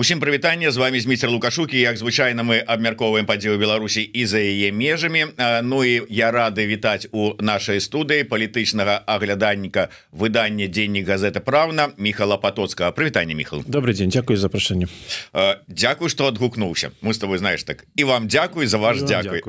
Усім прывітанне, з вами Зміцер Лукашук, і як звычайна мы абмяркоўваем падзею Беларусі і за яе межамі. Ну і я рады вітаць у нашай студыі палітычнага аглядальніка выдання дзеннік газета Праўна Міхала Патоцкага. Прывітанне, Міхал. Добрый дзень, дзякуй за запрашэнне. Дзякуй, што адгукнуўся. Мы з тобой, знаеш, так. І вам дзякуй за ваш дзякуй.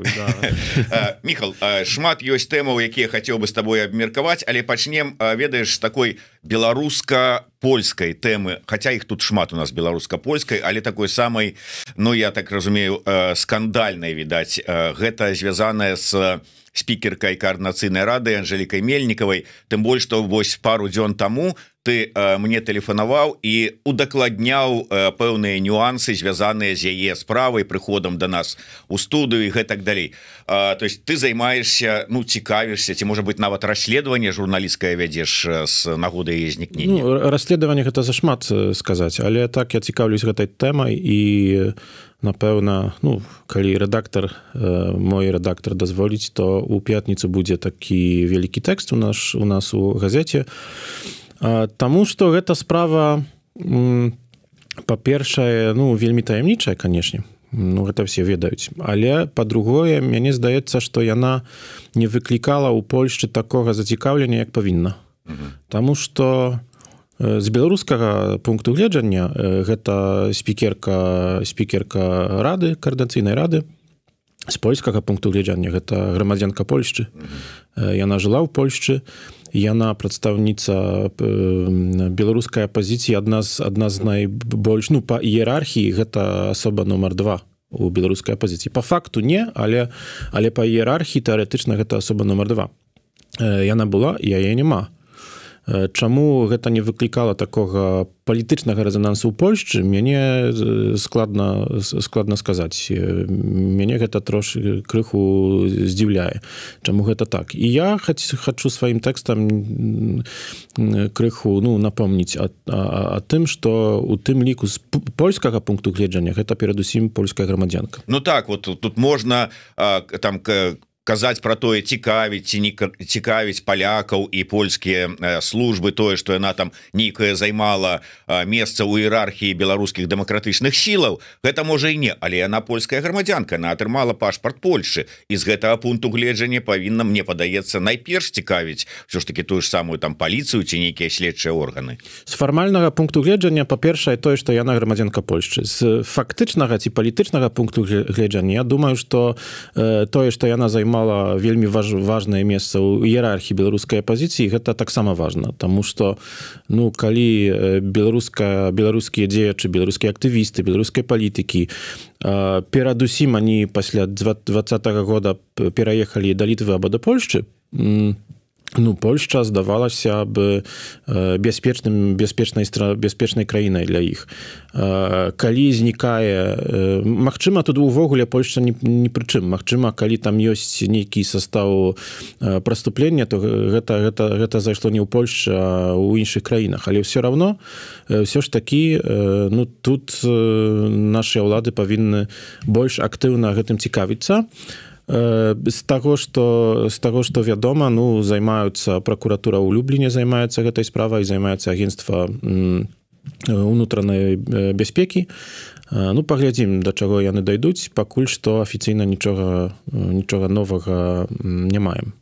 Міхал, шмат ёсць тэмаў, якія хацеў бы з табой абмеркаваць, але пачнем, ведаеш, такой беларуска-польскай тэмы, хаця іх тут шмат у нас беларуска-польскай, але такой самай, ну я так разумею, скандальнай, відаць, гэта звязанае з спікеркай координацыйнай рады Анжелікай Мельнікавай, тым больш што вось пару дзён таму ты мне тэлефанаваў і удакладняў пэўныя нюансы, звязаныя з яе справай, прыходам до нас у студыю і гэтак далей. То есть ты займаешься, ну цікавішся, ці можа быть нават расследаванне журналісцкае вядзеш з нагоды яе знікнення? Ну, расследаванне гэта зашмат сказаць, але так я цікаўлюсь гэтай тэмай і напэўна, ну, калі рэдактар, мой рэдактар дазволіць, то ў пятніцу будзе такі вялікі тэкст у нас у газеце. Таму што гэта справа, па-першае, ну, вельмі таямнічая, канешне. Ну, гэта все ведаюць. Але, па-другое, мяне здаецца, што яна не выклікала ў Польшчы такога зацікаўлення, як павінна. Таму што з беларускага пункту гледжання гэта спікерка рады, координацыйнай рады, з польскага пункту гледжання гэта грамадзянка Польшчы. Яна жыла ў Польшчы, яна прадстаўніца беларускай апазіцыі, адна з найбольш, ну, па іерархіі гэта асоба нумар 2 у беларускай апазіцыі. Па факту не, але па іерархіі тэарэтычна гэта асоба нумар 2. Яна была, яе няма. Чаму гэта не выклікала такога палітычнага рэзанансу ў Польшчы, мяне складна сказаць. Мяне гэта трошки крыху здзіўляе. Чаму гэта так? І я хачу сваім тэкстам крыху, ну, напомніць о тым, што у тым ліку з польскага пункту гледжання гэта перадусім польская грамадзянка. Ну так, вот тут можна там казаць про тое, цікавіць ці не цікавіць палякаў і польскія службы тое, што яна там нейкая займала месца ў іерархіі беларускіх дэмакратычных сілаў. Гэта можа і не, але яна польская грамадзянка, яна атрымала пашпарт Польшчы, і з гэтага пункту гледжання павінна, мне падаецца, найперш цікавіць ўсё ж таки тую ж самую там паліцыю ці нейкія следчыя органы. З фармальнага пункту гледжання, па-першае, тое, што яна грамадзянка Польшчы. З фактычнага ці палітычнага пункту гледжання, я думаю, што тое, што яна займала вельмі важнае месца ў іерархіі беларускай апазіцыі, гэта таксама важна, таму што, ну, калі беларускія дзеячы, беларускія актывісты, беларускай палітыкі перадусім они пасля 2020 года пераехалі да Літвы або да Польшчы, ну, Польшча здавалася б бяспечнай краінай для іх. Калі знікае, магчыма, тут увогуле Польшча не пры чым. Магчыма, калі там ёсць нейкі састаў праступлення, то гэта зайшло не ў Польшчы, а ў іншых краінах. Але ўсё равно, ўсё ж такі, ну, тут нашы ўлады павінны больш актыўна гэтым цікавіцца. З таго, што вядома, ну, займаюцца пракуратура ў Любліне, займаецца гэтай справай, займаецца агенцтва унутранай бяспекі. Ну, паглядзім, да чаго яны дайдуць, пакуль што афіцыйна нічога новага не маем.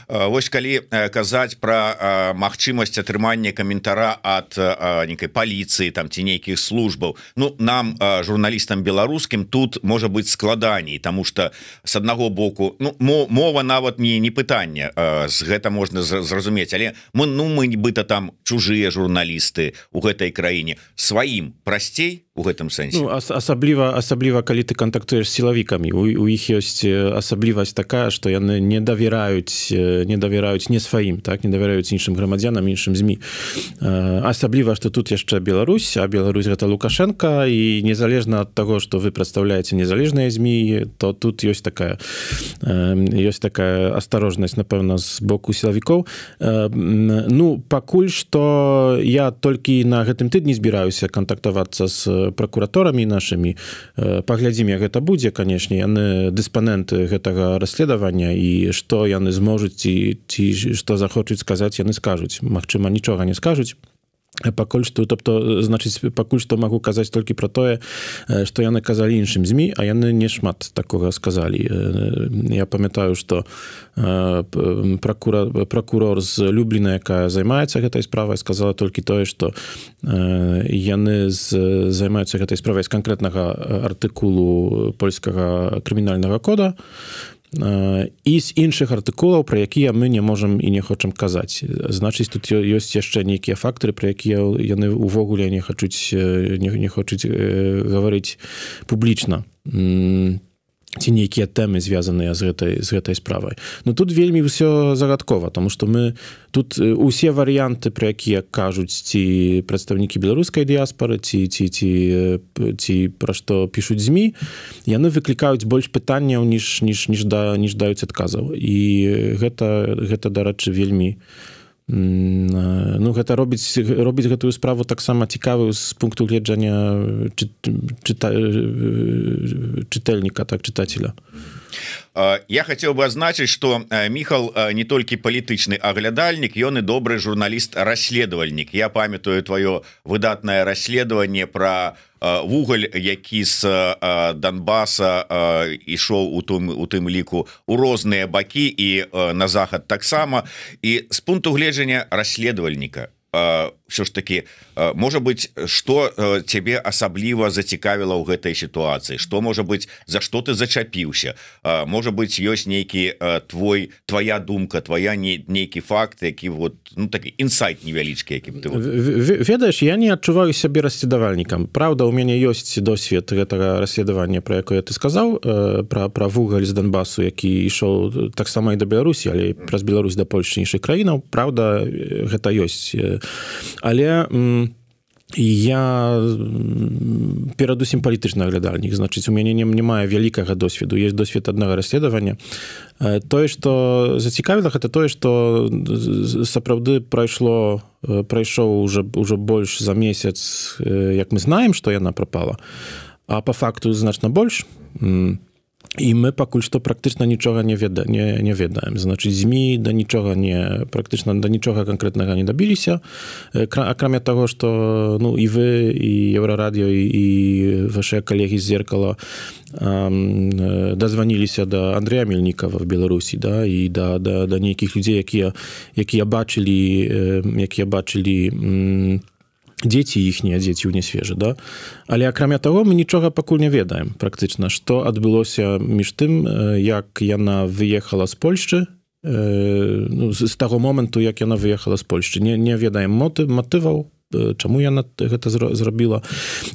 Вось калі казаць пра магчымасць атрымання каментара ад нейкай паліцыі там ці нейкіх службаў, ну, нам, журналістам беларускім, тут можа быць складаней, таму што з аднаго боку, ну, мова нават не пытанне, з гэта можна зразумець, але мы нібыта там чужыя журналісты ў гэтай краіне, сваім прасцей у гэтым сэнсе. Ну, асабліва калі ты кантактуеш з сілавікамі, у іх ёсць асаблівасць такая, што яны не давяраюць не сваім, так, не давяраюць іншым грамадзянам, іншым ЗМІ. Асабліва, што тут яшчэ Беларусь, а Беларусь гэта Лукашенко, і незалежна ад таго, што вы прадстаўляеце незалежныя ЗМІ, то тут ёсць такая асторожнасць, напэўна, з боку сілавікоў. Ну, пакуль што я толькі на гэтым тыдні збіраюся кантактавацца з пракураторамі нашымі. Паглядзім, як гэта будзе, канешне, яны дыспаненты гэтага расследавання, і што яны зможуць ці што захочуць сказаць, яны скажуць. Магчыма, нічога не скажуць. пакуль што, тобто, значыць, пакуль што магу казаць толькі пра тое, што яны казалі іншым ЗМІ, а яны не шмат такога сказалі. Я памятаю, што пракурор з Любліна, якая займаецца гэтай справай, сказала толькі тое, што яны займаюцца гэтай справай з канкрэтнага артыкулу польскага крымінальнага кода, і з іншых артыкулаў, пра якія мы не можам і не хочам казаць. Значыць, тут ёсць яшчэ нейкія фактары, пра якія яны ўвогуле не хочуць гаварыць публічна. Ці нейкія тэмы звязаныя з гэтай справай. Но тут вельмі ўсё загадкова, тому што мы тут усе варыянты, пра якія кажуць ці прадстаўнікі беларускай дыяспары, ці пра што пішуць ЗМІ, яны выклікаюць больш пытанняў, ніж даюць адказаў. І гэта, дарэчы, вельмі гэта робіць гэтую справу таксама цікавую з пункту гледжання чытальніка, так, чытателя. Я хотел бы азначыць, что Міхал не толькі палітычны аглядальнік, ён і добры журналіст-расследавальнік. Я памятаю твоё выдатнае расследаванне пра вугаль, які з Донбаса ішоў у тым ліку у розныя бакі і на захад таксама. І з пункту гледжання расследавальніка, все ж таки, можа быть, что тебе асабліва зацікавіла ў гэтай сітуацыі, что, можа быть, за что ты зачапіўся, можа быть, ёсць нейкі твоя думка, твоя нейкі факт, які вот, ну, такі інсайт невялічкі, які ты... Ведаеш, я не адчуваю сябе расследавальнікам. Праўда, у мяне ёсць досвед гэтага расследавання, пра якое ты сказаў, пра вугаль з Донбасу, які ішоў таксама і да Беларусі, але праз Беларусь да Польшчы і іншых краінаў. Праўда, гэта ёсць. Але я перадусім палітычны аглядальнік, значыць, у мяне немає вялікага досведу, ёсць досвед аднага расследавання. Тое, што зацікавіла, гэта тое, што сапраўды прайшоў уже больш за месяц, як мы знаем, што яна прапала, а па факту значна больш. І мы пакуль што практычна нічога не ведаем. Значыць, ЗМІ практычна да нічога канкрэтнага не дабіліся. Акрамя таго, што і вы, і Еўрарадыё, і вашыя калегі з «Зеркала» дазваніліся да Андрэя Мельнікава в Беларусі, да, і да нейкіх людзей, якія бачылі дзеці іхнія, дзеці ў нясвежы, да? Але акрамя таго, мы нічога пакуль не ведаем практычна, што адбылося між тым, як яна выехала з Польшчы, з таго моманту, як яна выехала з Польшчы. Не ведаем матываў, чаму яна гэта зрабіла.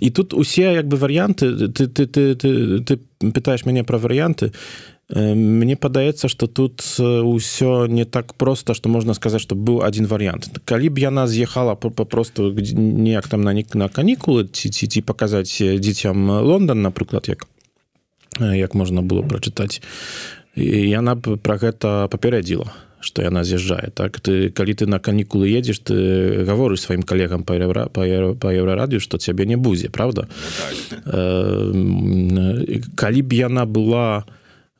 І тут усе як бы варыянты, ты пытаеш мяне пра варыянты, мне падаецца, што тут ўсё не так проста, што можна сказаць, што быў адзін варыянт. Калі б яна з'ехала папросту неяк там на канікулы, ці паказаць дзіцям Лондан, напрыклад, як можна было прачытаць, яна б пра гэта папярэдзіла, што яна з'язджае. Так? Калі ты на канікулы едзеш, ты гаворыш сваім калегам па Еўрарадыё, што цябе не будзе, правда? Калі б яна была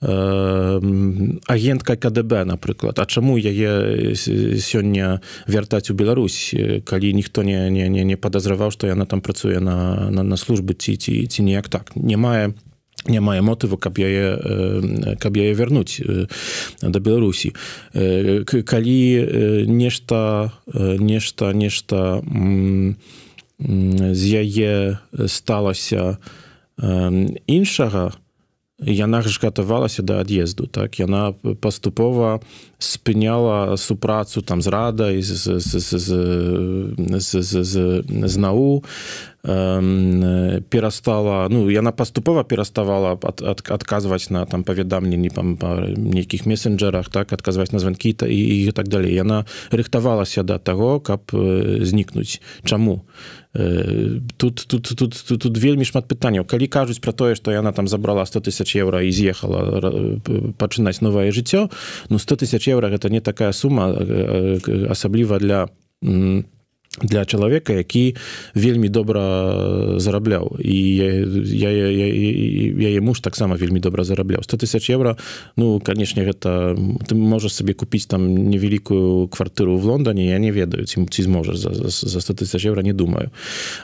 агенткай КДБ, напрыклад, а чаму яе сёння вяртаць у Беларусь, калі ніхто не падазраваў, што яна там працуе на службы, ці ніяк так. Не мае мотыву, каб яе вярнуць да Беларусі. Калі нешта з яе сталася іншага, яна ж гатавалася да ад'езду, так? Яна паступова спыняла супрацу там з радай, з НАУ, перастала, яна паступова пераставала адказваць на там паведамленні па нейкіх месенджерах, так, адказваць на званкі і так далей. Яна рыхтавалася да таго, каб знікнуць. Чаму? Тут вельмі шмат пытанняў. Калі кажуць пра тое, што яна там забрала 100 000 еўра і з'ехала пачынаць новае жыццё, 100 000 еўра гэта не такая сума, асабліва для для чалавека, які вельмі добра зарабляў. І яе муж таксама вельмі добра зарабляў. 100 000 евро, ну, канешне, гэта ты можаш сабе купіць там невялікую квартыру в Лондоне, я не ведаю, ці зможаш за 100 000 евро, не думаю.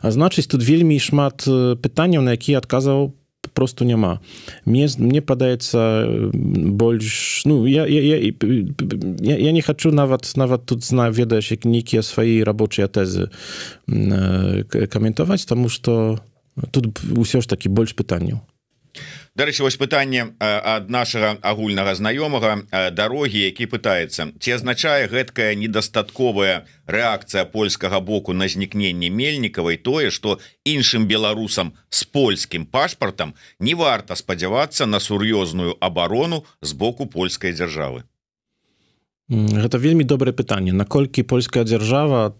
А значыць, тут вельмі шмат пытанняў, на якія адказаў просто няма. Мне падаецца больш... Ну, я не хочу нават тут, ведаеш, нейкія свае рабочыя тэзы каментаваць, таму што тут ўсё ж такі больш пытанняў. Дарэчы, вось пытанне ад нашага агульнага знаёмага Дарогі, які пытаецца, ці азначае гэткая недастатковая рэакцыя польскага боку на знікненне Мельнікавай тое, што іншым беларусам з польскім пашпартам не варта спадзявацца на сур'ёзную абарону з боку польскай дзяржавы? Гэта вельмі добрае пытанне. Наколькі польская дзяржава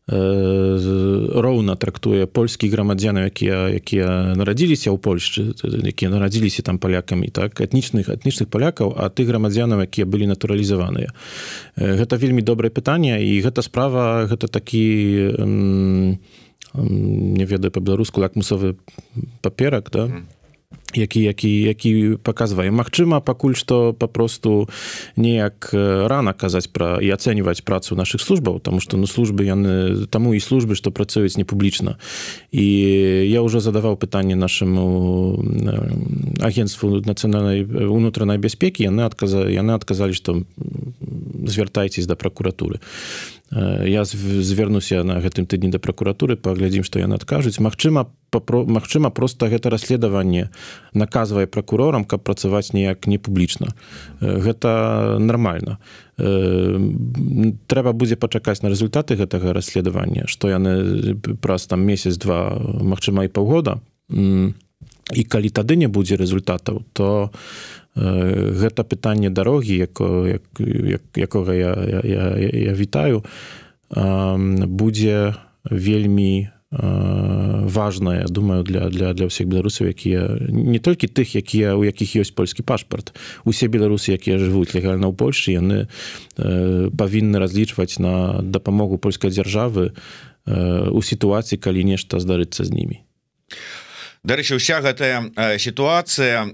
роўна трактуе польскіх грамадзянаў, якія нарадзіліся ў Польшчы, якія нарадзіліся там палякамі, так, этнічных палякаў, а тых грамадзянаў, якія былі натуралізаваныя. Гэта вельмі добрае пытанне, і гэта справа, гэта такі, не ведаю па-беларуску, лакмусовы паперак, да? Які паказвае. Магчыма, пакуль што папросту неяк рана казаць і ацэньваць працу нашых службаў, таму што службы таму і службы, што працуюць непублічна. І я ўжо задаваў пытанне нашаму агенцтву нацыянальнай унутранай бяспекі, яны адказалі, што звяртайцесь да пракуратуры. Я звернуся на гэтым тыдні да пракуратуры, паглядзім, што яны адкажуць. Магчыма, проста гэта расследаванне наказвае пракурорам, каб працаваць неяк непублічна. Гэта нармальна. Трэба будзе пачакаць на рэзультаты гэтага расследавання, што яны праз там месяц-два, магчыма, і паўгода. І калі тады не будзе рэзультатаў, то гэта пытанне Дарогі, якога я вітаю, будзе вельмі важная, думаю, для ўсіх беларусаў, якія не толькі тых, у якіх ёсць польскі пашпарт. Усе беларусы, якія жывуць легальна ў Польшчы, яны павінны разлічваць на дапамогу польскай дзяржавы у сітуацыі, калі нешта здарыцца з імі. Дарэчы, уся гэтая сітуацыя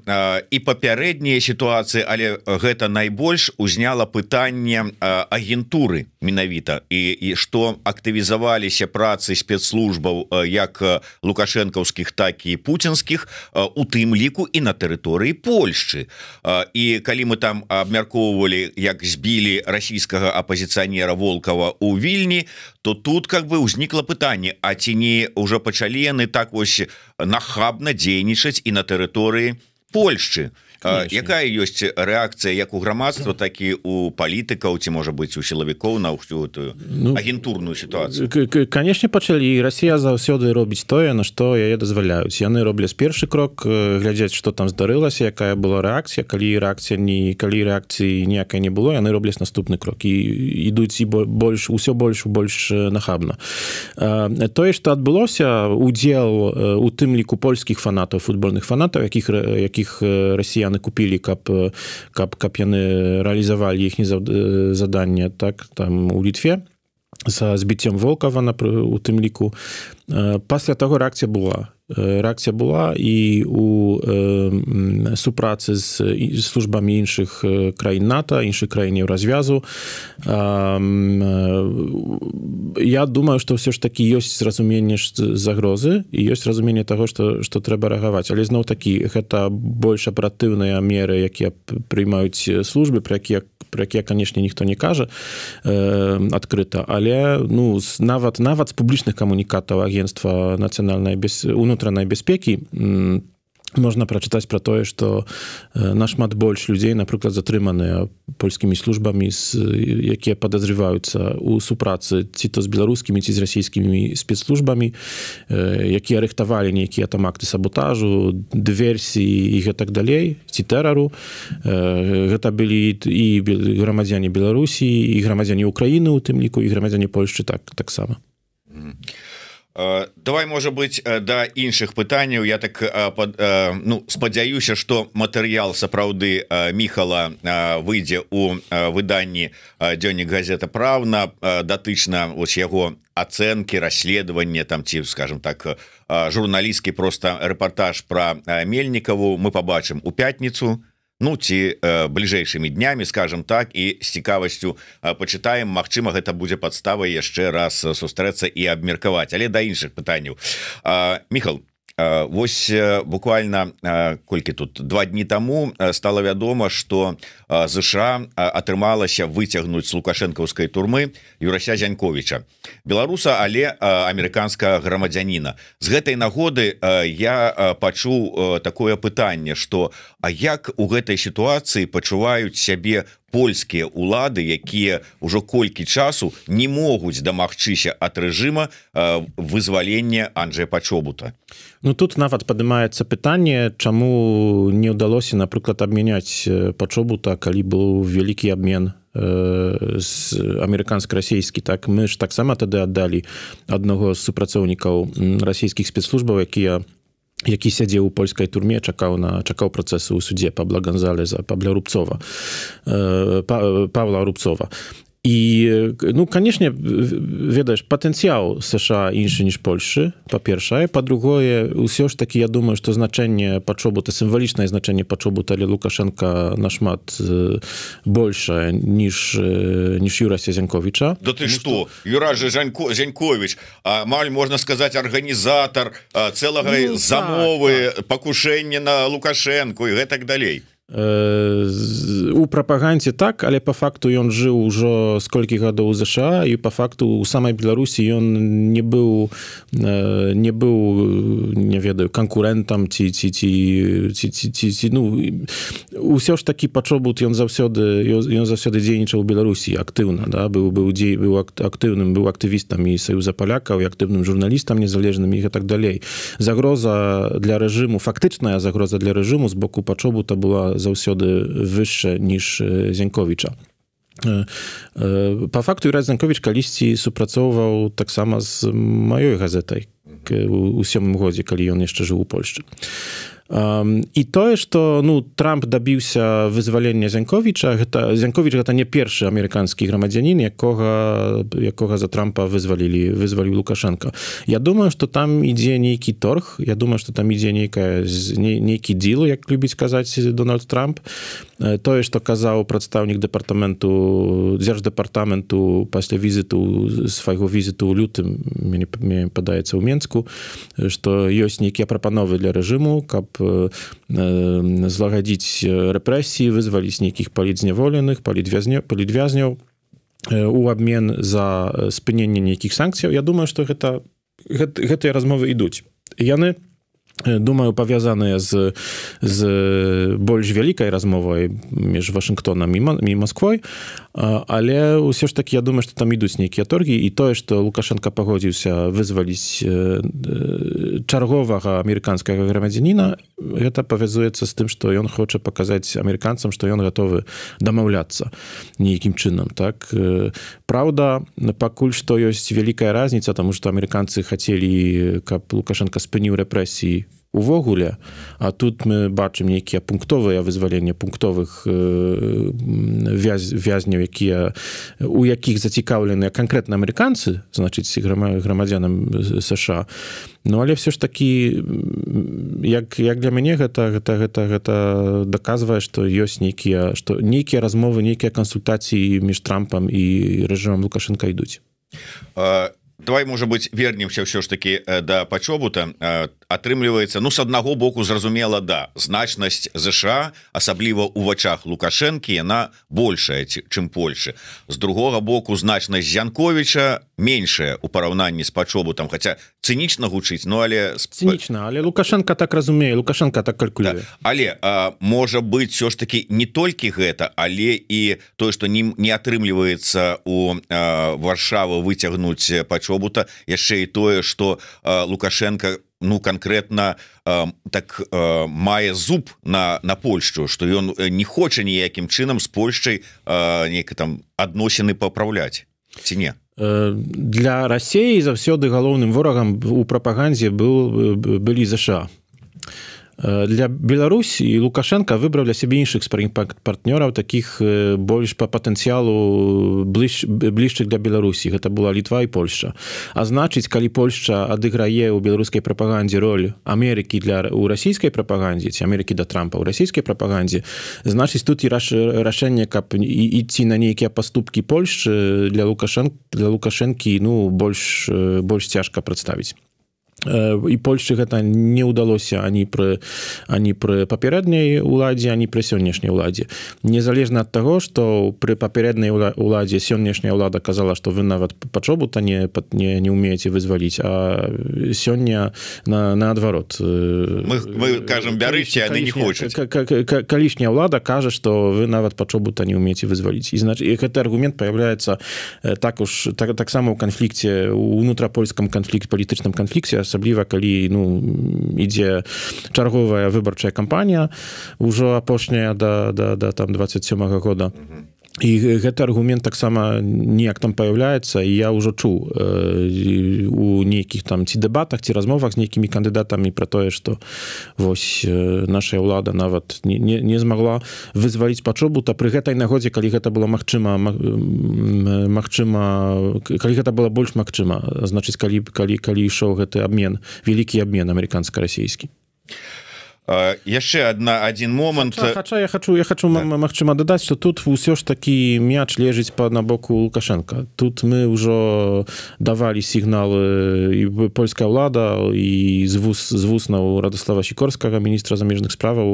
і папярэднія сітуацыі, але гэта найбольш узняла пытанне агентуры менавіта, і што актывізаваліся працы спецслужбаў як лукашэнкаўскіх, так і пуцінскіх, у тым ліку і на тэрыторыі Польшчы. І калі мы там абмяркоўвалі, як збілі расійскага апазіцыянера Волкова ў Вільні, то тут как бы ўзнікла пытанне, а ці не ўжо пачалі яны так вось нахабна дзейнічаць і на тэрыторыі Польшчы. Якая ёсць рэакцыя як у грамадства, так і у палітыкаў, ці можа быць у сілавікоў на ўсю эту агентурную сітуацыю? Канешне, пачалі. Расія заўсёды робіць тое, на што яе дазваляюць. Яны робляць першы крок, глядзяць, што там здарылася, якая была рэакцыя. Калі рэакцыі ніякай не было, яны робляць наступны крок і ідуць усё больш нахабна. Тое, што адбылося, удзел у тым ліку польскіх фанатаў, футбольных фанатаў, якіх расіяны купілі, каб яны рэалізавалі іхні заданне, так, там у Літве за збіццём Волкова у тым ліку. Пасля таго рэакцыя была і у супрацы з службамі іншых краін НАТО, іншых краін Еўразвязу. Я думаю, што ўсё ж такі ёсць зразуменне загрозы і ёсць разуменне таго, што трэба рэагаваць. Але зноў такі, гэта больш аператыўныя меры, якія прыймаюць службы, пра якія, канешне, ніхто не кажа адкрыта, але нават з публічных камунікатаў агенцтва нацыянальнай унутранай бяспекі можна прачытаць пра тое, што нашмат больш людзей, напрыклад, затрыманыя польскімі службамі, якія падазрываюцца ў супрацы ці то з беларускімі, ці з расійскімі спецслужбамі, якія рыхтавалі нейкія там акты саботажу, дыверсіі і гэтак далей, ці тэрару. Гэта былі і грамадзяне Беларусі, і грамадзяне Украіны у тым ліку, і грамадзяне Польшчы таксама. Давай, можа быть, да іншых пытанняў. Я так спадзяюся, что матэрыял сапраўды Міхала выйдзе у выданні дзённік газета Правна датычна вось яго ацэнкі, расследавання там, ці, скажем так, журналістскі просто рэпартаж про Мельнікаву мы побачым у пятніцу, ну ці бліжэйшымі днямі, скажем так, і з цікавасцю пачытаем. Магчыма, гэта будзе падставай яшчэ раз сустрэцца і абмеркаваць. Але да іншых пытанняў. Міхал, вось буквально колькі тут 2 дні таму стала вядома, што ЗША атрымалася выцягнуць з лукашэнкаўскай турмы Юрася Зяньковіча, беларуса, але амерыканскага грамадзяніна. З гэтай нагоды я пачуў такое пытанне, што а як у гэтай сітуацыі пачуваюць сябе польскія улады, якія ўжо колькі часу не могуць дамагчыся ад рэжыма вызвалення Анджэя Пачобута. Ну тут нават падымаецца пытанне, чаму не ўдалося, напрыклад, абмяняць Пачобута, калі быў вялікі абмен амерыканско-расійскі. Так мы ж таксама тады аддалі аднаго з супрацоўнікаў расійскіх спецслужбаў, які сядзеў у польскай турме, чакаў працэсу ў судзе Павла Гонзалеса, Павла Рубцова. І, ну, канешне, ведаеш, патэнцыял США іншы, ніж Польшчы, па-першае. Па-другое, ўсё ж такі, я думаю, што значэнне Пачобута, сімвалічнае значэнне Пачобута для Лукашенка нашмат большае, ніж Юрася Зяньковіча. Да ты што? Юрас же Зяньковіч, амаль, можна сказаць, арганізатар цэлага замовы, пакушэння на Лукашенку і гэтак далей. У прапагандзе так, але по факту ён жыў ужо сколькі гадоў у ЗША, і по факту у самай Беларусі ён не быў, не ведаю, канкурэнтам ці ну, усё ж такі Пачобут ён заўсёды дзейнічаў у Беларусі актыўна, да? быў актыўным, быў актывістам і Саюза палякаў, і актыўным журналістам незалежным і так далей. Загроза для рэжыму, фактычная загроза для рэжыму з боку Пачобута была заўсёды вышша, ніж Зяньковіча. Па факту Юрас Зяньковіч калісьці супрацоўваў таксама з маёй газетай у 7 годзе, калі ён яшчэ жыў у Польшчы. І тое, што ну, Трамп дабіўся вызвалення Зяньковіча, Зяньковіч гэта не першы амерыканскі грамадзянін, якога за Трампа вызваліў Лукашенко. Я думаю, што там ідзе нейкі торг, я думаю, што там ідзе нейкі діл, як любіць казаць Дональд Трамп. Тое, што казаў прадстаўнік дзярждэпартаменту пасля свайго візіту ў лютым, мне падаецца, ў Менску, што ёсць нейкія прапановы для рэжыму, каб злагадзіць рэпрэсіі, вызваліць нейкіх палітзняволеных, палітвязняў у абмен за спыненне нейкіх санкцыяў. Я думаю, што гэтыя размовы ідуць. Яны, думаю, павязаныя з больш вялікай размовай між Вашынгтонам і Масквой, але ўсё ж такі, я думаю, што там ідуць нейкія торгі, і тое, што Лукашенко пагодзіўся вызваліць чарговага амерыканскага грамадзяніна, гэта павязуецца з тым, што ён хоча паказаць амерыканцам, што ён гатовы дамаўляцца нейкім чынам. Так? Праўда, пакуль што ёсць вялікая разніца, таму што амерыканцы хацелі, каб Лукашенко спыніў рэпрэсіі увогуле, а тут мы бачым нейкія пунктовыя вызваленні пунктовых вязняў, у якіх зацікаўленыя канкрэтна амерыканцы, значыць, грамадзянам США. Ну, але все ж такі, як для мяне, гэта даказвае, што ёсць нейкія размовы, нейкія кансультацыі між Трампам і рэжымам Лукашенка ідуць. Давай, можа быць, вернемся ўсё ж такі да Пачобута. Атрымліваецца, ну, з аднаго боку, зразумела, да, значнасць ЗША, асабліва ў вачах Лукашэнкі, яна большая, чым Польшы. З другога боку, значнасць Зяньковіча меншая ў параўнанні з Пачобутам, хаця цынічна гучыць, ну, але... Цынічна, але Лукашенко так разумее, Лукашенко так калькулюе. Да. Але, можа быць, ўсё ж такі не толькі гэта, але і тое, што не атрымліваецца у Варшаву выцягнуць Пачобута, яшчэ і тое, што Лукашенко, ну, конкретно так мае зуб на Польшчу, што ён не хоча ніякім чынам з Польшчай нейкі там адносіны папраўляць, ці не? Для России заўсёды галоўным ворагам у прапагандзе былі ЗША. Для Беларусі Лукашенко выбраў для сябе іншых спарринг-партнёраў, такіх больш па патэнцыялу бліжшых для Беларусі. Гэта была Літва і Польшча. А значыць, калі Польшча адыграе ў беларускай прапагандзе роль Амерыкі у расійскай прапагандзе, ці Амерыкі да Трампа ў расійскай прапагандзе, значыць, тут і рашэнне, каб ісці на нейкія паступкі Польшчы для Лукашэнкі больш цяжка прадставіць. І Польшчы гэта не ўдалося ані пры папярэдняй уладзе, ані пры сённяшняй уладзе. Незалежна ад таго, што пры папярэдняй уладзе сённяшняя ўлада казала, што вы нават пачобута не ўмееце вызваліць, а сёння наадварот. Мы кажам, бярыце, яны не хочуць. Калішняя ўлада кажа, што вы нават пачобута не ўмееце вызваліць. І гэты аргумент паяўляецца таксама ў канфлікце, у унутрапольскім палітычным канфлікце, асабліва калі ідзе чарговая выбарчая кампанія ўжо апошняя да 27-го года. І гэты аргумент таксама неяк там паяўляецца, і я ўжо чуў у нейкіх там ці дэбатах, ці размовах з нейкімі кандыдатамі пра тое, што вось наша ўлада нават не змагла вызваліць пачобута пры гэтай нагодзе, калі гэта было магчыма, калі гэта было больш магчыма, значыць, калі ішоў гэты абмен, вялікі абмен амерыканска-расійскі. Яшчэ адзін момант. Я хочу магчыма дадаць, што тут ўсё ж такі мяч лежыць на боку Лукашенка. Тут мы ўжо давалі сігналы, і польская ўлада, і з вуснаў Радослава Сікорскага, міністра замежных справаў,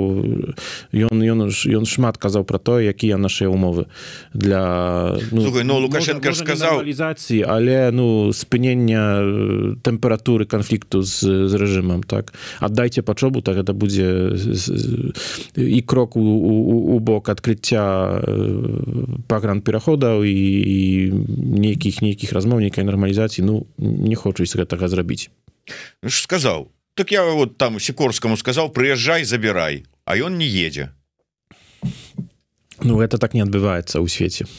ён шмат казаў пра тое, якія нашыя умовы для Лукашенко ж сказаў нормалізацыі, але спынення тэмпературы канфлікту з рэжымам, так. Аддайце пачобута, гэта будзе і крок у бок адкрыцця пагранпераходаў і нейкіх размоў, нейкай нармалізацыі, не хочуць гэтага зрабіць. Сказаў. Так я вот там Сікорскаму сказаў, прыязджай, забірай, а ён не едзе. Гэта так не адбываецца ў свеце.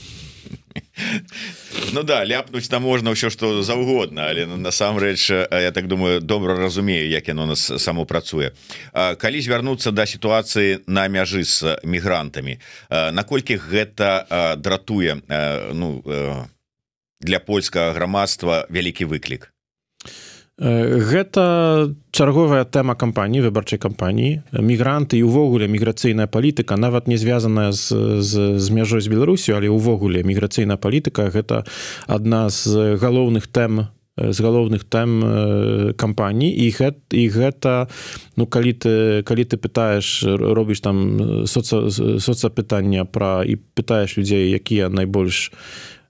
Да, ляпнуць там можна ўсё што заўгодна, але насамрэч, я так думаю, добра разумею, як яно нас само працуе. Калі звярнуцца да сітуацыі на мяжы з мігрантамі, наколькі гэта дратуе для польскага грамадства вялікі выклік? Гэта чарговая тэма кампаніі, выбарчай кампаніі. Мігранты і ўвогуле міграцыйная палітыка, нават не звязаная з мяжой з Беларусю, але ўвогуле міграцыйная палітыка — гэта адна з галоўных тэм кампаній, і гэта, калі ты пытаеш, робіш там соцапытання і пытаеш людзей, якія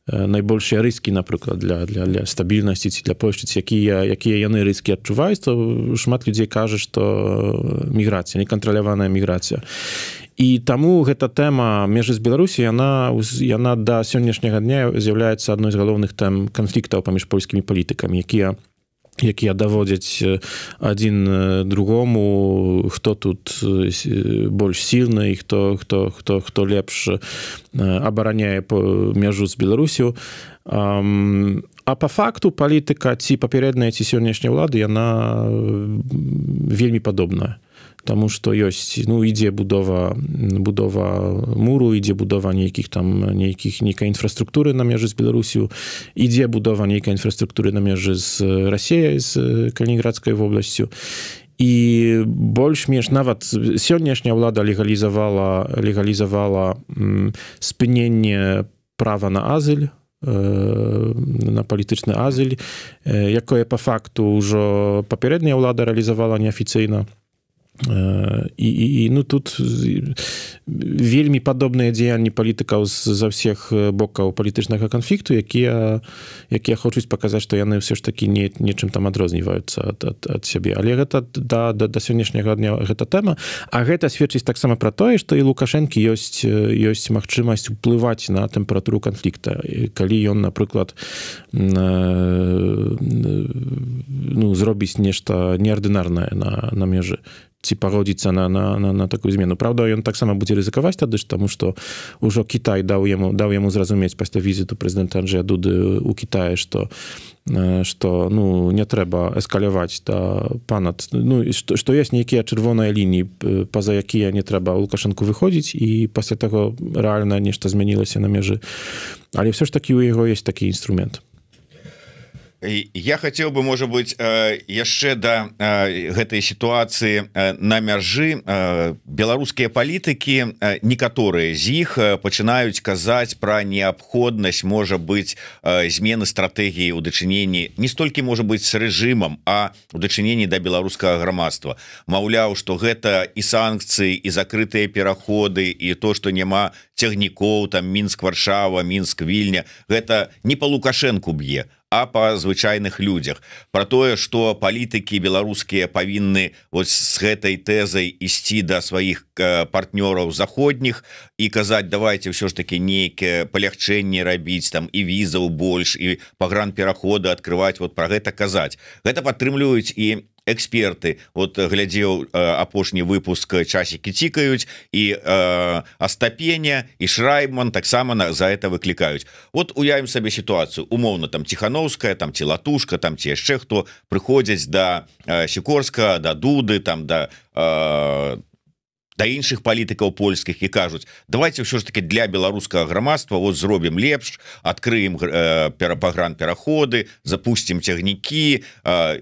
найбольшыя рыскі, напрыклад, для стабільнасці ці для Польшчы, якія яны рыскі адчуваюць, то шмат людзей кажа, што міграцыя, некантраляваная міграцыя. І таму гэта тэма межы з Беларусі, яна да сённяшняга дня з'яўляецца адной з галоўных тэм канфліктаў паміж польскімі палітыкамі, якія даводзяць адзін другому, хто тут больш сильны і хто лепш абараняе мяжу з Беларусю. А па факту палітыка ці папярэдняя, ці сённяшняй улады, яна вельмі падобная. Таму што ёсць, ідзе будова муру, ідзе будова нейкай інфраструктуры на мяжы з Беларусю, ідзе будова нейкай інфраструктуры на мяжы з Расіяй, з Калінінградскай вобласцю. І больш-менш нават сённяшняя ўлада легалізавала спыненне права на азыль, на палітычны азыль, якое па факту ўжо папярэдняя ўлада рэалізавала неафіцыйна. І тут вельмі падобныя дзеянні палітыкаў за ўсіх бокаў палітычнага канфлікту, якія хочуць паказаць, што яны ўсё ж такі нечым там адрозніваюцца ад сябе. Але гэта да сённяшняга дня гэта тэма, а гэта сведчыць таксама пра тое, што і Лукашэнкі ёсць магчымасць уплываць на тэмпературу канфлікта. Калі ён, напрыклад, зробіць нешта неардынарнае на мяжы, ці пагодзіцца на такую змену. Праўда, ён таксама будзе рызыкаваць тады ж, таму што ўжо Кітай даў яму зразумець пасля візіту прэзідэнта Анджэя Дуды ў Кітаі, што не трэба эскаляваць панад, што ёсць нейкія чырвоныя лініі, па-за якія не трэба Лукашэнку выходзіць, і пасля таго рэальна нешта змянілася на межы. Але ўсё ж такі ў яго ёсць такі інструмент. Я хотел бы, может быть, яшчэ да гэтай ситуации на мяжы беларускія палітыкі, некаторыя з іх пачынаюць казаць пра неабходнасць, можа быць, змены стратэгіі ў дачыненні не столькі, можа быць, з рэжымам, а ў дачыненні да беларускага грамадства. Маўляў, што гэта і санкцыі, і закрытыя пераходы, і то, што няма цягнікоў, там Мінск-Варшава, Мінск-Вільня, гэта не па Лукашэнку б'е, а па звычайных людзях. Пра тое, што палітыкі беларускія павінны з гэтай тэзай ісці да сваіх партнёраў заходніх і казаць, давайте ўсё ж таки нейкае палягчэнне рабіць, там і візаў больш, і пагранпераходы адкрываць, пра гэта казаць. Гэта падтрымліваюць і эксперты. Глядзеў апошні выпуск «Часікі цікаюць», і Астапеня, і Шрайбман таксама за это выклікаюць. Уявім сабе сітуацыю. Умоўна, там Ціхановская, там ці Латушка, там ці яшчэ хто прыходзяць да Сікорска, да Дуды, там да іншых палітыкаў польскіх і кажуць, давайте ўсё ж таки для беларускага грамадства зробім лепш, адкрыем пагранпераходы, запусцім цягнікі,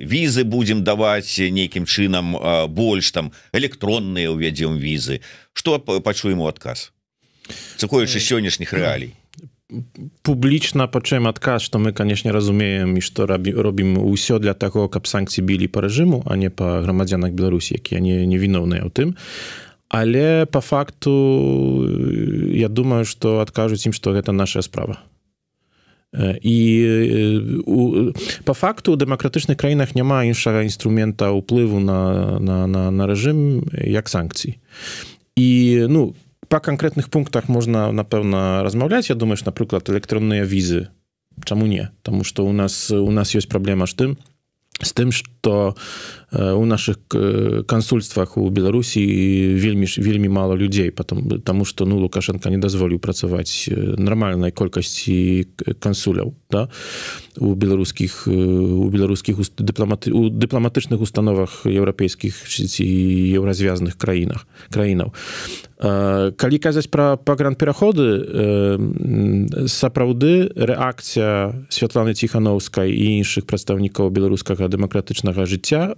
візы будзем даваць нейкім чынам больш, там электронныя ўвядзем візы. Што пачуем у адказ, цыкуючы сённяшніх рэалій? Публічна пачуем адказ, што мы, канешне, разумеем і што робім ўсё для таго, каб санкцыі білі па рэжыму, а не па грамадзянах Беларусі, якія не віноўныя ў тым. Але по факту я думаю, што адкажуць ім, што гэта наша справа. І по факту ў дэмакратычных краінах няма іншага інструмента ўплыву на рэжым, як санкцыі. І, па канкрэтных пунктах можна, напэўна, размаўляць. Я думаю, што, напрыклад, электронныя візы. Чаму не? Таму што у нас ёсць праблема з тым, што у нашых кансульствах у Беларусі вельмі мала людзей, таму што Лукашенко не дазволіў працаваць нармальнай колькасці кансуляў у беларускіх дыпламатычных установах еўрапейскіх ці еўразвязаных краінаў. Калі казаць пра пагранпераходы, сапраўды рэакцыя Святланы Ціхановскай і іншых прадстаўнікоў беларускага дэмакратычнага жыцця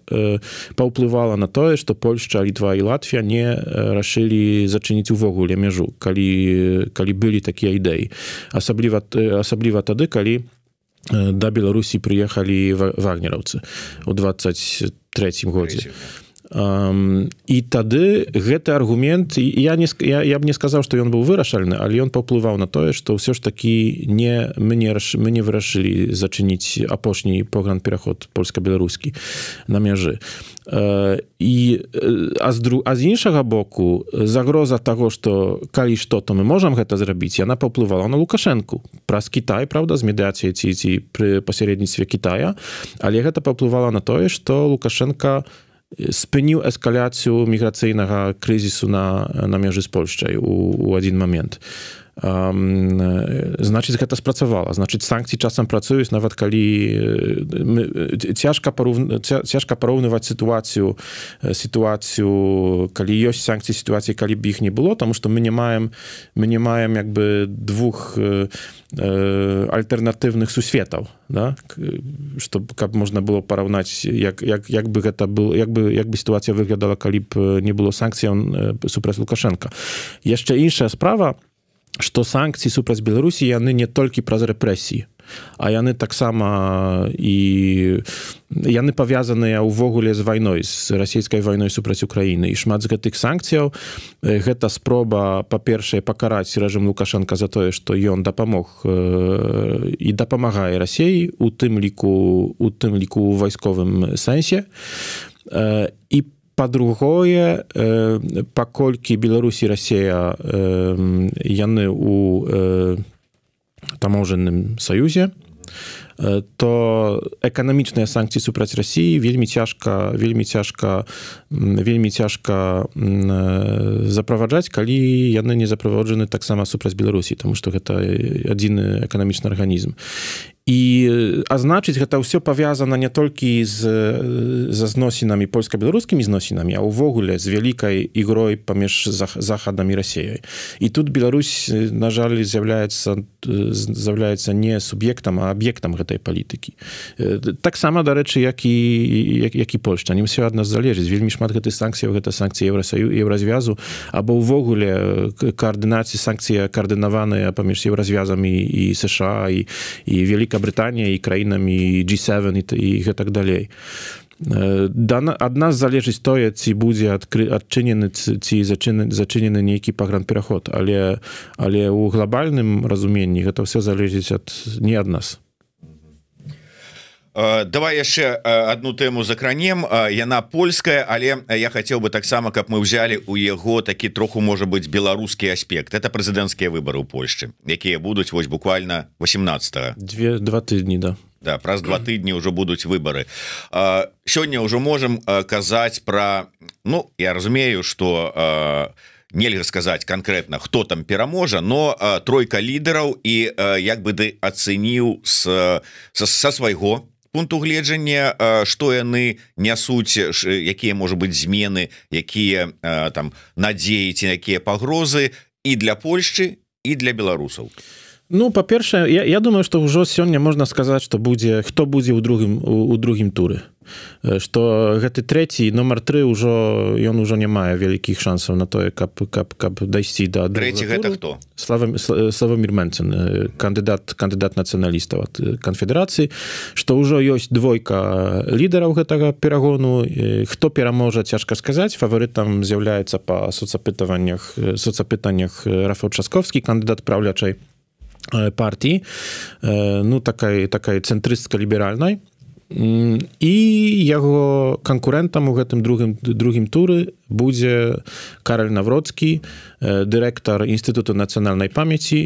паўплывала на тое, што Польшча, Літва і Латвія не рашылі зачыніць увогуле мяжу, калі былі такія ідэі. Асабліва тады, калі да Беларусі прыехалі вагнераўцы ў 23-м годзе. І тады гэты аргумент, я б не сказаў, што ён быў вырашальны, але ён паўплываў на тое, што ўсё ж такі мы не вырашылі зачыніць апошні пагранпераход польска-беларускі на мяжы. А з іншага боку, загроза таго, што калі што, то мы можам гэта зрабіць, яна паўплывала на Лукашэнку праз Кітай, правда, з медыяцыяй ці пры пасярэдніцтве Кітая, але гэта паўплывала на тое, што Лукашенко спыніў эскаляцыю міграцыйнага крызісу на мяжы з Польшчай у адзін момент. Значыць, гэта спрацавала. Значыць, санкцыі часам працуюць, нават калі цяжка параўнываць сітуацыю, калі ёсць санкцыі, сітуацыі, калі б іх не было, таму што мы не маем як бы двух альтэрнатыўных сусветаў, каб можна было параўнаць, як бы сітуацыя выглядала, калі б не было санкцыяў супраць Лукашенка. Яшчэ іншая справа, што санкцыі супраць Беларусі яны не толькі праз рэпрэсіі, а яны таксама яны павязаныя ўвогуле з вайной, з расійскай вайной супраць Украіны. І шмат з гэтых санкцыяў гэта спроба, па-першае, пакараць рэжым Лукашенка за тое, што ён дапамог і дапамагае Расіі, у тым ліку ў вайсковым сэнсе. І па-другое, паколькі Беларусь і Расія яны ў таможенным саюзе, то эканамічныя санкцыі супраць Расіі вельмі цяжка заправаджаць, калі яны не заправаджаны таксама супраць Беларусі, тому што гэта адзіны эканамічны арганізм. І азначыць гэта ўсё павязана не толькі з зносінамі польска-беларускімі зносінамі, а ўвогуле з вялікай ігрой паміж Захадам і Расіяй. І тут Беларусь, на жаль, з'яўляецца не суб'ектам, а аб'ектам гэтай палітыкі. Таксама, дарэчы, як і Польшча. Не ўсё ад нас залежыць. Вельмі шмат гэтых санкцыяў, гэта санкцыі Еўразвязу, або ўвогуле каардынацыі, санкцыі каардынаваныя паміж Еўразвязамі і США, і Великобритания и краінамі G7 і гэтак далей. Ад нас залежыць тое, ці будзе адчынены, ці зачынены нейкі пагранпераход, але ў глобальным разуменні гэта ўсё залежыць не ад нас. Давай яшчэ одну тэму закранем. Яна польская, але я хацеў бы таксама, каб мы ўзялі у яго такі троху, можа быць, беларускі аспект. Это прэзідэнцкія выбары ў Польшчы, якія будуць вось буквально 18-го. Два тыдні, да. Да, праз 2 тыдні ўжо будуць выбары. Сёння ўжо можам казаць пра... Ну, я разумею, што... нельга сказаць конкретно, хто там пераможа, но тройка лідараў, і як бы ты ацэніў са свайго пункту гледжання, што яны нясуць, якія, можа быць, змены, якія там надзеі ці якія пагрозы і для Польшчы, і для беларусаў. Ну, па-першае, я думаю, што ўжо сёння можна сказаць, што хто будзе ў другім туры. Што гэты трэці, нумар 3, ён ужо не мае вялікіх шансаў на тое, каб дайсці да другога туру. Трэці гэта хто? Славомір Менцен, кандыдат нацыяналістаў ад канфедэрацыі, што ўжо ёсць двойка лідараў гэтага перагону. Хто пераможа, цяжка сказаць. Фаварытам з'яўляецца па соцапытаннях Рафał Trzaskowski, кандыдат праўлячай партии, ну, такой цэнтрыстка-ліберальнай. І яго канкурэнтам у гэтым другім туры будзе Кароль Навроцкі, дырэктар Інстытуту нацыянальнай памяці,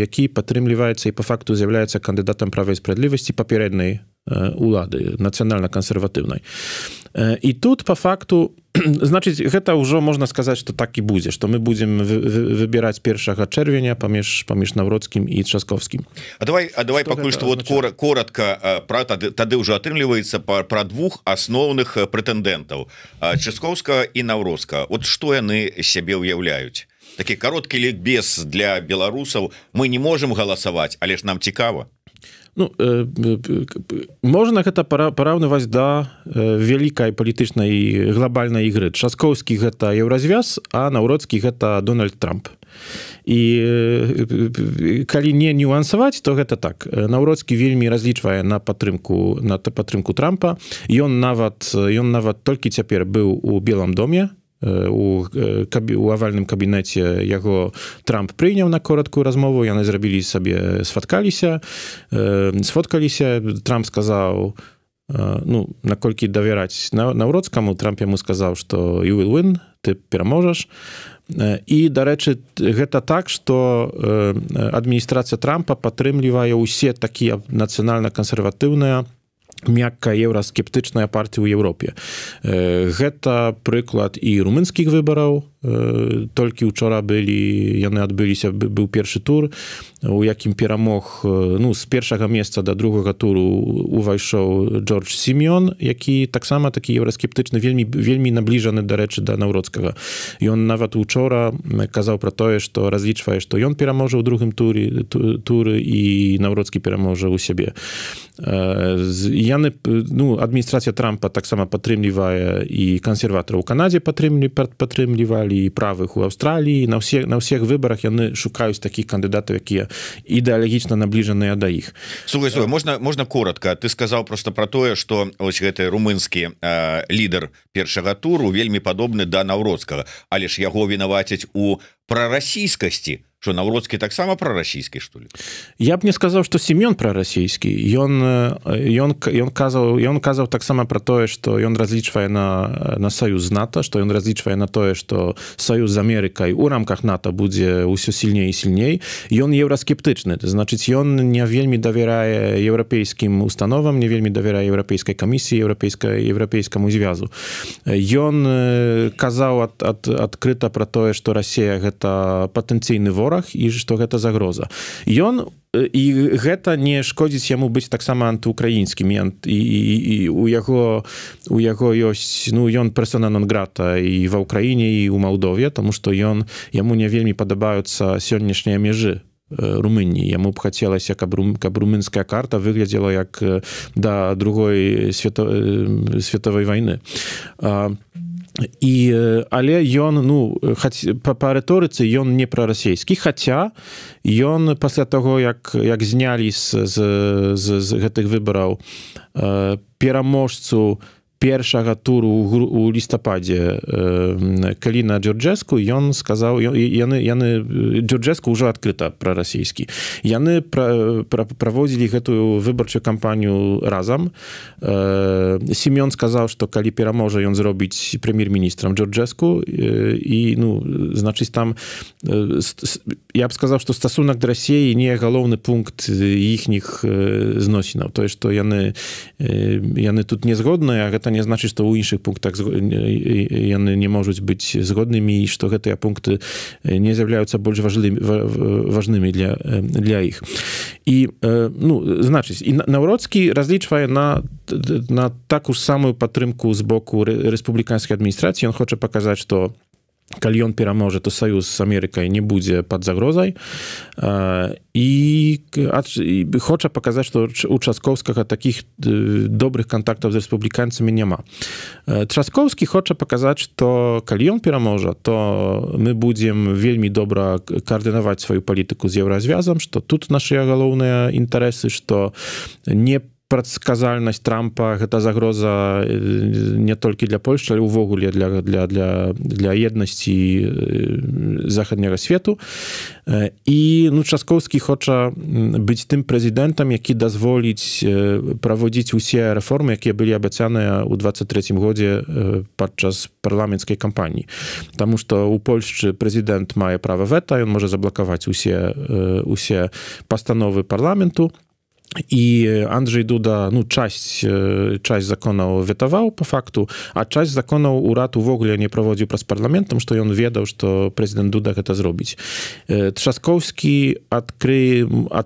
які падтрымліваецца і па факту з'яўляецца кандыдатам Права і справядлівасці папярэдняй улады, нацыянальна-кансерватыўнай. І тут па факту, значыць, гэта ўжо можна сказаць, што так і будзе, што мы будзем выбіраць 1 чэрвеня паміж Навроцкім і Trzaskowskim. А давай пакуль што вот коротка, тады ўжо атрымліваецца пра двух асноўных прэтэндэнтаў, Trzaskowska і Навроцка. Вот што яны сябе ўяўляюць? Такі кароткі лікбез для беларусаў. Мы не можам галасаваць, але ж нам цікава. Ну, можна гэта параўнаваць да вялікай палітычнай глобальнай ігры. Trzaskowski гэта Еўразвяз, а Навроцкі гэта Дональд Трамп. І калі не нюансаваць, то гэта так. Навроцкі вельмі разлічвае на падтрымку Трампа. Ён нават толькі цяпер быў у Белым доме, у авальным кабінеце яго Трамп прыняў на короткую размову, яны зрабілі сабе, сфоткаліся. Трамп сказаў, ну, наколькі давяраць Навроцкаму, Трамп яму сказаў, што you will win, ты пераможаш. І, дарэчы, гэта так, што адміністрацыя Трампа падтрымлівае ўсе такія нацыянальна-кансерватыўныя, мяккая еўраскептычная партія ў Еўропе. Гэта прыклад і румынскіх выбараў. Толькі учора яны адбыліся, быў першы тур, у якім перамог, ну, з першага месца да другога туру увайшоў Джордж Сімеон, які таксама такі еўраскептычны, вельмі набліжаны, дарэчы, да Навроцкага. Ён нават учора казаў пра тое, што разлічвае, што ён пераможа ў другім туры і Навроцкі пераможа ў сябе. Адміністрацыя Трампа таксама падтрымлівае і кансерватараў у Канадзе падтрымлівалі, і правых у Аўстраліі. На ўсіх выбарах яны шукаюць такіх кандыдатаў, якія ідэалагічна набліжаныя да іх. Слухай, можна коротка? Ты сказаў просто пра тое, што ось гэты румынскі лідар першага туру вельмі падобны да Навроцкага, але ж яго вінавацяць у прарасійскасці, что Навроцкі таксама прарасійскі, что ли? Я б не сказаў, што Семён прарасійскі. Ён казаў таксама пра тое, што ён разлічвае на саюз з НАТО, што ён разлічвае на тое, што саюз з Амерыкай у рамках НАТО будзе ўсё сильней і сильней. Ён еўраскептычны. Значыць, ён не вельмі давярае еўрапейскім установам, не вельмі давярае еўрапейскай камісіі, еўрапейскаму звязу. Ён казаў адкрыта пра тое, што Расія гэта патэнцыйны вораг, і што гэта загроза. Ён і гэта не шкодзіць яму быць таксама антыукраінскім, і у яго ёсць, ну, ён персона нон грата і ва ўкраіне, і ў Малдове, таму што яму не вельмі падабаюцца сённяшнія межы Румыніі. Яму б хацелася, каб румынская карта выглядзела як да другой световой вайны. Але ён, ну, па рыторыцы ён не прарасійскі, хаця ён пасля таго, як знялі з гэтых выбараў пераможцу першага туру у лістападзе Каліна Джорджэску, ён сказаў, Джорджэску ўжо адкрыта прарасійскі. Яны праводзілі гэтую выбарчую кампанію разам. Семён сказаў, што калі пераможа, ён зробіць прэм'ер-міністрам Джорджэску, і, ну, значыць, там, я б сказаў, што стасунак да Расіі не галоўны пункт іхніх зносінаў. Тое, што яны тут не згодныя, гэта не значыць, што ў іншых пунктах яны не можуць быць згоднымі, і што гэтыя пункты не з'яўляюцца больш важнымі для іх. І, ну, значыць, і Навроцкі разлічвае на такую ж самую падтрымку з боку рэспубліканскай адміністрацыі. Ён хоча паказаць, што калі ён пераможа, то саюз з Амерыкай не будзе пад загрозай, і хоча паказаць, што у Часкоўскага такіх добрых кантактаў з рэспубліканцамі няма. Часкоўскі хоча паказаць, што калі ён пераможа, то мы будзем вельмі добра каардынаваць сваю палітыку з еўразвязам, што тут нашыя галоўныя інтарэсы, што не прадказальнасць Трампа гэта загроза не толькі для Польшчы, але ўвогуле для еднасці захадняга свету. І, ну, Часкоўскі хоча быць тым прэзідэнтам, які дазволіць праводзіць усе рэформы, якія былі абяцаныя ў 23-м годзе падчас парламенцкай кампаніі. Таму што ў Польшчы прэзідэнт мае права вета, ён можа заблакаваць усе пастановы парламенту. І Анджэй Дуда, ну, часць законаў ветаваў па факту, а часць законаў урад увогуле не праводзіў праз парламент, тому што ён ведаў, што прэзідэнт Дуда гэта зробіць. Трzaskowski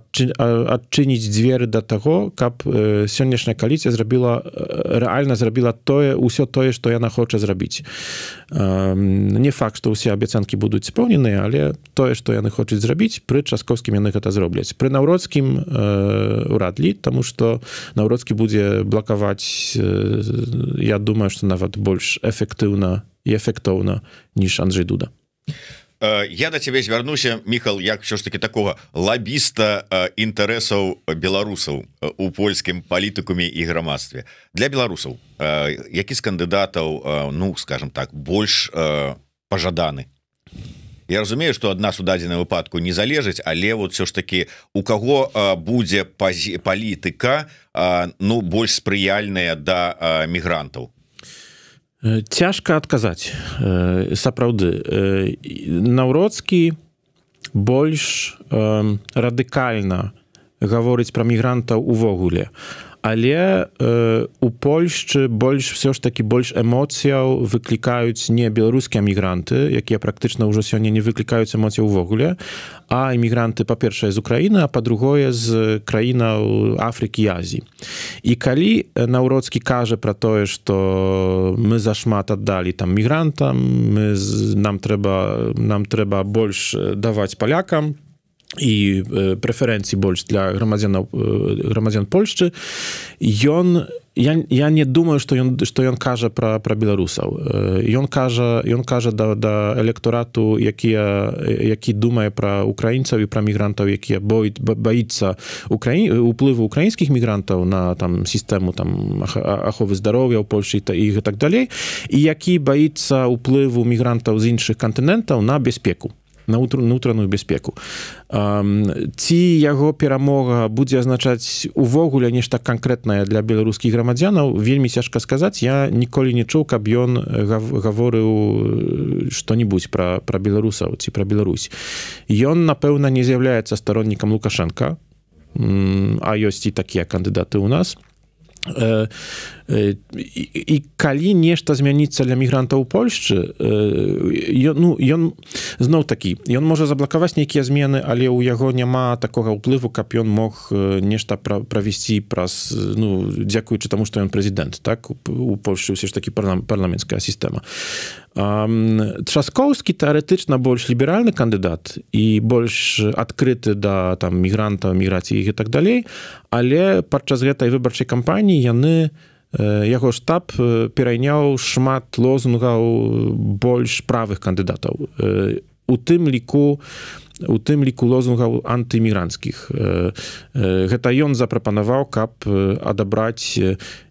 адчыніць дзверы да таго, каб сённяшняя кааліцыя рэальна зрабіла ўсё тое, што яна хоча зрабіць. Не факт, што ўсе абяцанкі будуць споўненыя, але тое, што яны хочуць зрабіць, пры Трzaskowskim яны гэта зробляць. Пры Навроцкім уряд ли, тому что Навроцкі будзе блакаваць, я думаю, что нават больш эфектыўна і эфектоўна, ніж Анджэй Дуда. Я да цябе звярнуся, Міхал, як ўсё ж таки такого лабіста інтарэсаў беларусаў у польскім палітыкуме і грамадстве. Для беларусаў які з кандыдатаў, ну, скажем так, больш пажаданы? Я разумею, што ад нас у дадзеным выпадку не залежыць, але вот все ж таки у каго будзе палітыка, ну, больш спрыяльная да мігрантаў? Цяжка адказаць. Сапраўды, Навроцкі больш радыкальна гаворыць пра мігрантаў увогуле. Але у Польшчы все ж таки больш эмоцыяў выклікаюць не беларускія мігранты, якія практычна ўжо сёння не выклікаюць эмоцыяў увогуле, а эмігранты, па-першае, з Украіны, а па-другое, з краінаў Афрыкі і Азіі. І калі Навроцкі кажа пра тое, што мы зашмат аддалі там мігрантам, нам трэба больш даваць палякам, і прэферэнцыі больш для грамадзян Польшчы, я не думаю, што ён кажа пра беларусаў. Ён кажа да электарату, які думае пра украінцаў і пра мігрантаў, якія баіцца уплыву украінскіх мігрантаў на там сістэму аховы здароўя ў Польшчы і так далей, і які баіцца уплыву мігрантаў з іншых кантынентаў на бяспеку. на ўнутраную бяспеку. Ці яго перамога будзе азначаць увогуле нешта канкрэтнае для беларускіх грамадзянаў, вельмі цяжка сказаць. Я ніколі не чуў, каб ён гаварыў што-небудзь пра беларусаў ці пра Беларусь. Ён, напэўна, не з'яўляецца староннікам Лукашенка, а ёсць і такія кандыдаты ў нас. І калі нешта змяніцца для мігрантаў у Польшчы, ён зноў такі, ён можа заблакаваць нейкія змены, але ў яго няма такога ўплыву, каб ён мог нешта правесці праз, дзякуючы таму, што ён прэзідэнт, так? У Польшчы ўсё ж такі парламенцкая сістэма. Трzaskowski тэарэтычна больш ліберальны кандыдат і больш адкрыты да там мігрантаў, міграцыі і так далей, але падчас гэтай выбарчай кампаніі яго штаб перайняў шмат лозунгаў больш правых кандыдатаў. У тым ліку лозунгаў антымігранцкіх. Гэта ён запрапанаваў, каб адабраць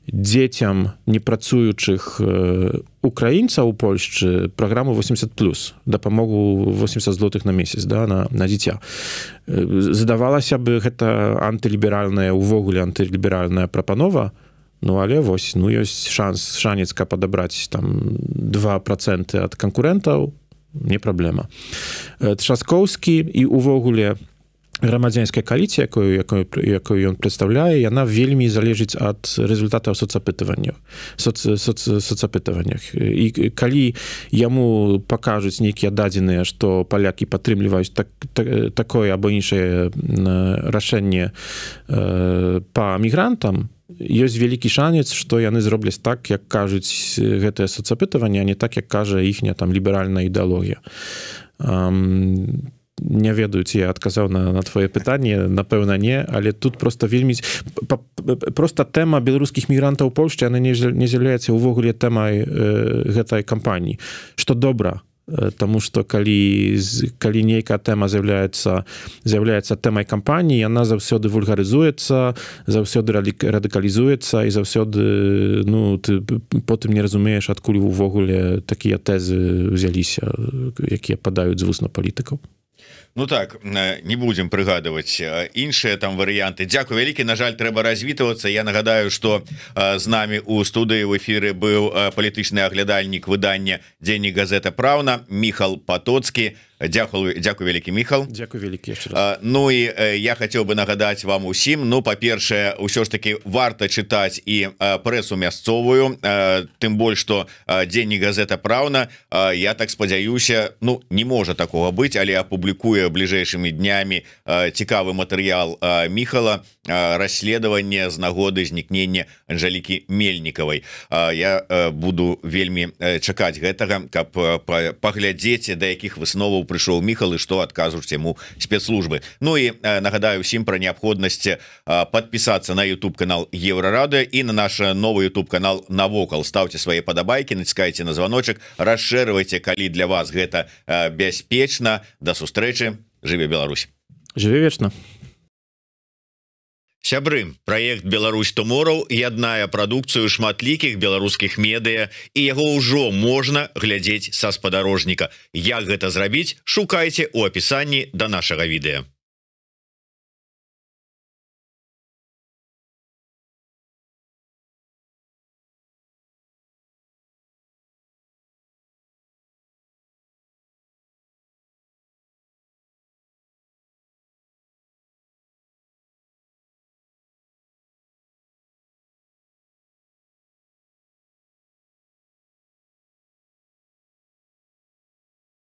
дзецям непрацуючых украінцаў у Польшчы праграму 80+, дапамогу 80 злотых на месяц, да, на дзіця. Здавалася бы, гэта антыліберальная, увогуле антыліберальная прапанова, але вось, ёсць шанец, каб адабраць там 2% ад канкурэнтаў, не праблема. Трzaskowski і увогуле грамадзянская кааліцыя, якую ён прадстаўляе, яна вельмі залежыць ад рэзультатаў соцапытванняў. І калі яму пакажуць нейкія дадзеныя, што палякі падтрымліваюць такое або іншае рашэнне па мігрантам, ёсць вялікі шанец, што яны зробляць так, як кажуць гэтае соцапытванне, а не так, як кажа іхня там ліберальная ідэалогія. Не ведаю, ці я адказаў на твоje пытанне, напэўна, не, але тут просто вельмі... Просто тэма беларускіх мігрантаў у Польшчы, яна не з'яўляецца ўвогуле тэмай гэтай кампаніі, што добра, таму што калі нейкая тэма з'яўляецца тэмай кампаніі, яна заўсёды вульгарызуецца, заўсёды радыкалізуецца і заўсёды ты потым не разумееш, адкуль увогуле такія тэзы ўзяліся, якія падаюць з вуст на палітыкаў. Так, не будем прыгадываць іншыя там варыянты. Дзякуй вялікі, на жаль, трэба развітвацца. Я нагадаю, што з намі у студыі в эфіры быў палітычны аглядальнік выдання «Дзеннік газета Праўна» Міхал Патоцкі. Дзякуй вялікі, Міхал. Дзякуй вялікі яшчэ раз. І я хацеў бы нагадаць вам усім, па-першае, ўсё ж таки варта чытаць і прэсу мясцовую, тым больш, што «Дзеннік газета Праўна», я так спадзяюся, не можа такога быць, але апублікуе бліжэйшымі днямі цікавы матэрыял Міхала, расследаванне з нагоды знікнення Анжэлікі Мельнікавай. Я буду вельмі чакаць гэтага, каб паглядзець, да якіх высноваў прыйшоў Міхал і што адказваюць яму спецслужбы. І нагадаю ўсім пра неабходнасць падпісацца на YouTube канал Еўрарадыё і на наш новы YouTube канал Навокал. Ставце свае падабайкі, націскайце на званочак, расшэрвайце, калі для вас гэта бяспечна. Да сустрэчы. Жыве Беларусь. Жыве вечна. Сябры, праект «Беларусь Tomorrow» яднае прадукцыю шматлікіх беларускіх медыа, і яго ўжо можна глядзець са спадарожніка. Як гэта зрабіць, шукайце ў апісанні да нашага відэа.